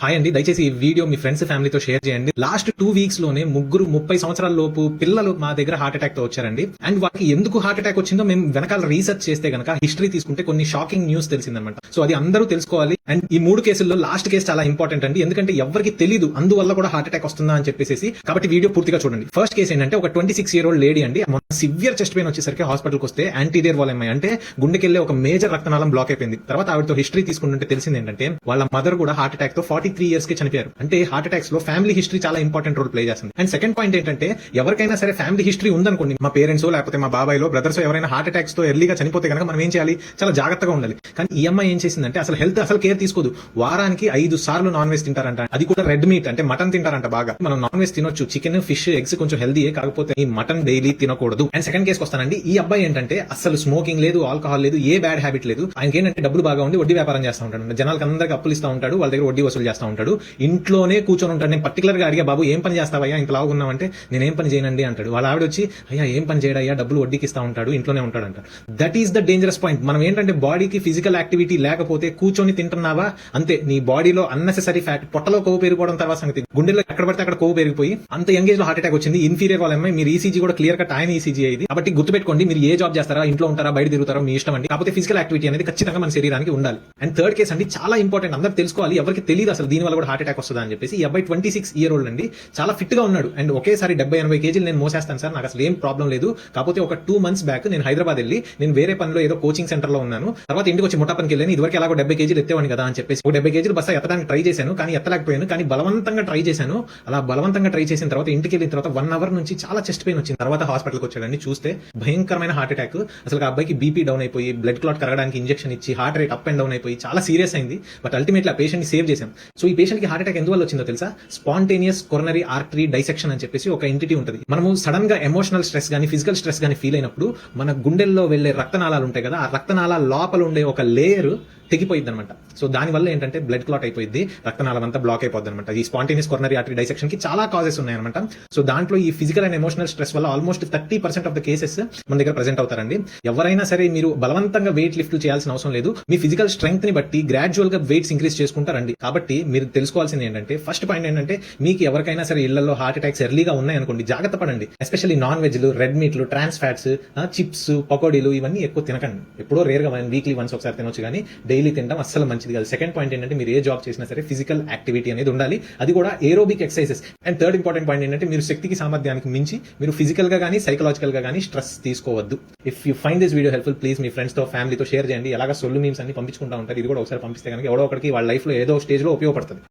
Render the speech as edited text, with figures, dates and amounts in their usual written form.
Hi అండి, దయచేసి ఈ వీడియో మీ ఫ్రెండ్స్ ఫ్యామిలీతో షేర్ చేయండి. లాస్ట్ 2 వీక్స్ లోనే ముగ్గురు 30 సంవత్సరాల లోపు పిల్లలు మా దగ్గర హార్ట్ అటాక్ తో వచ్చారండి. అండ్ వాళ్ళకి ఎందుకు హార్ట్ అటాక్ వచ్చిందో మేము వెనకాల రీసెర్చ్ చేస్తే గనక హిస్టరీ తీసుకుంటే కొన్ని షాకింగ్ న్యూస్ తెలిసిందనమాట. సో అది అందరూ తెలుసుకోవాలి. అండ్ ఈ 3 కేసుల్లో లాస్ట్ కేసు చాలా ఇంపార్టెంట్ అండి, ఎందుకంటే ఎవరికి తెలియదు అందువల్ల కూడా హార్ట్ అటాక్ వస్తుందా అని చెప్పేసి. కాబట్టి వీడియో పూర్తిగా చూడండి. ఫస్ట్ కేసు ఏంటంటే ఒక 26-year-old లేడీ అండి. సివియర్ చెస్ట్ పెయిన్ వచ్చేసరికి హాస్పిటల్కి వస్తే యాంటీరియర్ వాల్ ఎంఐ అంటే గుండెకెళ్లే ఒక మేజర్ రక్తనాళం బ్లాక్ అయిపోయింది. తర్వాత ఆవిడతో హిస్టరీ తీసుకుంటుంటే తెలిసింది ఏంటంటే వాళ్ళ మదర్ కూడా హార్ట్ అటాక్ తో 43 years కి చనిపోయారు. అంటే హార్ట్ అటాక్స్ లో ఫ్యామిలీ హిస్టరీ చాలా ఇంపార్టెంట్ రోల్ ప్లే చేస్తుంది. అండ్ సెకండ్ పాయింట్ ఏంటంటే ఎవరికైనా సరే ఫ్యామిలీ హిస్టరీ ఉందనుకోండి, మా పేరెంట్స్ లేకపోతే మా బాబాయ్ బ్రదర్స్ ఎవరైనా హార్ట్ అటాక్స్ తో ఎర్లీగా చనిపోతే కనుక మనం ఏం చేయాలి? చాలా జాగ్రత్తగా ఉండాలి. కానీ ఈ అమ్మాయి ఏం చేసిందంటే అసలు హెల్త్ అసలు కేర్ తీసుకోదు. వారానికి 5 సార్లు నాన్ వెజ్ తింటారంట. అది కూడా రెడ్ మీట్ అంటే మటన్ తింటారంట. బాగా మనం నాన్ వెజ్ తినొచ్చు, చికెన్, ఫిష్, ఎగ్స్ కొంచెం హెల్దీయే, కాకపోతే ఈ మటన్ డైలీ తినకూడదు. అండ్ సెకండ్ కేసు వస్తానండి. ఈ అబ్బాయి ఏంటంటే అసలు స్మోకింగ్ లేదు, ఆల్కహాల్ లేదు, ఏ బ్యాడ్ హ్యాబిట్ లేదు. ఆయనకి ఏంటంటే డబ్బులు బాగా ఉండి వడ్డీ వ్యాపారం చేస్తూ ఉంటాడు. జనాలకు అందరికి అప్పులు ఇస్తూ ఉంటాడు, వాళ్ళ దగ్గర వడ్డీ వసూలు చేస్తూ ఉంటాడు. ఇంట్లోనే కూర్చొని ఉంటాడు. నేను పర్టికులర్ గా అడిగా, బాబు ఏం పని చేస్తావయ్యా ఇంత లావుగున్నావంటే నేనేం పని చేయనండి అంటాడు. వాళ్ళ ఆవిడ వచ్చి, అయ్యా ఏం పని చేయడయ్యా, డబ్బులు వడ్డీకి ఇస్తా ఉంటాడు, ఇంట్లోనే ఉంటాడు అంటారు. That is the dangerous point. మనం ఏంటంటే బాడీకి ఫిజికల్ యాక్టివిటీ లేకపోతే కూర్చొని తింటున్నావా అంతే, నీ బాడీలో అన్నెసరీ ఫ్యాట్, పొట్టలో కొవ్వు పెరిగిపోవడం తర్వాత సంగతి, గుండెల్లో ఎక్కడ పడితే అక్కడ కొవ్వు పెరిగిపోయి అంత యంగ్ ఏజ్ లో హార్ట్ అటాక్ వచ్చింది. ఇన్ఫీరియర్ వాళ్ళ అమ్మాయి. మీరు ఈసీజీ కూడా క్లియర్ కట్ ఆయన ఈసీజీ అయింది. కాబట్టి గుర్తుపెట్టుకోండి, మీరు ఏ జాబ్ చేస్తారా, ఇంట్లో ఉంటారా, బయట తిరుగుతారో మీ ఇష్టం అండి. కాకపోతే ఫిజికల్ యాక్టివిటీ అనేది ఖచ్చితంగా మన శరీరానికి ఉండాలి. అండ్ థర్డ్ కేసు అండి చాలా ఇంపార్టెంట్, అందరూ తెలుసుకోవాలి. ఎవరికి తెలియదు అసలు దీని వల్ల కూడా హార్ట్ అటాక్ వస్తుందా అని చెప్పేసి. ఈ అబ్బాయి 26-year-old అండి, చాలా ఫిట్ గా ఉన్నాడు. అండ్ ఒకేసారి 70-80 kg నేను మోసేస్తాను సార్, నాకు అసలు ఏం ప్రాబ్లం లేదు. కాకపోతే ఒక 2 months బ్యాక్ నేను హైదరాబాద్ వెళ్ళి నేను వేరే పనిలో ఏదో కోచింగ్ సెంటర్ లో ఉన్నాను. తర్వాత ఇంటికి వచ్చి ముఠా పనికి వెళ్ళాను. ఇదివరకు ఎలాగో 70 kg ఎత్తేవాడిని కదా అని చెప్పేసి 70 kg బస్తా ఎత్తడానికి ట్రై చేశాను, కానీ ఎత్తలేకపోయాను. కానీ బలవంతంగా ట్రై చేశాను. అలా బలవంతంగా ట్రై చేసిన తర్వాత ఇంటికి వెళ్ళిన తర్వాత 1 hour నుంచి చాలా చెస్ట్ పెయిన్ వచ్చింది. తర్వాత హాస్పిటల్కి వచ్చాడండి. చూస్తే భయంకరమైన హార్ట్ అటాక్. అసలు ఆ అబ్బాయికి బీపీ డౌన్ అయిపోయి బ్లడ్ క్లాట్ కరగడానికి ఇంజెక్షన్ ఇచ్చి heart rate up and down అయిపోయి చాలా సీరియస్ అయింది. బట్ అల్టిమేట్లీ ఆ పేషెంట్ ని సేవ్ చేశాం. సో ఈ పేషెంట్ కి హార్ట్ అటాక్ ఎందువల్ల వచ్చిందో తెలుసా? స్పాంటేనియస్ కొరనరీ ఆర్టరీ డైసెక్షన్ అని చెప్పేసి ఒక ఎంటిటీ ఉంటుంది. మనము సడన్ గా ఎమోషనల్ స్ట్రెస్ గానీ ఫిజికల్ స్ట్రెస్ గానీ ఫీల్ అయినప్పుడు మన గుండెల్లో వెళ్లే రక్తనాళాలు ఉంటాయి కదా, ఆ రక్తనాళాల లోపల ఉండే ఒక లేయర్ తెగిపోయింది అనమాట. సో దానివల్ల ఏంటంటే బ్లడ్ క్లాట్ అయిపోయింది, రక్తనాళం అంతా బ్లాక్ అయిపోద్ది అనమాట. ఈ స్పాంటేనియస్ కొరనరీ ఆర్టరీ డైసెక్షన్ కి చాలా కాజెస్ ఉన్నాయన్నమాట. సో దాంట్లో ఈ ఫిజికల్ అండ్ ఎమోషనల్ స్ట్రెస్ వల్ల ఆల్మోస్ట్ 30% ఆఫ్ ద కేసెస్ మన దగ్గర ప్రెజెంట్ అవుతారండి. ఎవరైనా సరే మీరు బలవంతంగా వెయిట్ లిఫ్ట్ చేయాల్సిన అవసరం లేదు. మీ ఫిజికల్ స్ట్రెంగ్త్ ని బట్టి గ్రాడ్యువల్ గా వెయిట్స్ ఇంక్రీజ్ చేసుకుంటారండి. కాబట్టి మీరు తెలుసుకోవాల్సింది ఏంటంటే ఫస్ట్ పాయింట్ ఏంటంటే మీకు ఎవరికైనా సరే ఇళ్లలో హార్ట్ అటాక్స్ ఎర్లీగా ఉన్నాయనుకోండి, జాగ్రత్త పడండి. ఎస్పెషల్లీ నాన్ వెజ్లు, రెడ్ మీట్లు, ట్రాన్స్ ఫ్యాట్స్, చిప్స్, పకోడీలు ఇవన్నీ ఎక్కువ తినకండి. ఎప్పుడో రేర్ గా వీక్లీ వన్స్ ఒకసారి తినొచ్చు, కానీ డైలీ తినడం అస్సలు మంచిది కాదు. సెకండ్ పాయింట్ ఏంటంటే మీరు ఏ జాబ్ చేసినా సరే ఫిజికల్ యాక్టివిటీ అనేది ఉండాలి, అది కూడా aerobic exercises. And third important point ఏంటంటే మీరు శక్తికి సామర్థ్యానికి మించి మీరు ఫిజికల్ గా కానీ సైకలాజికల్ గా కానీ స్ట్రెస్ తీసుకోవద్దు. If you find this video helpful, please me friends తో ఫ్యామిలీతో షేర్ చేయండి. ఎలాగా సొల్లు మీమ్స్ అన్ని పంపించుకుంటా ఉంటారు, ఇది కూడా ఒకసారి పంపిస్తే కనుక ఎవడో ఒకరికి వాళ్ళ లైఫ్ లో ఏదో స్టేజ్ లో ఉపయోగపడుతుంది.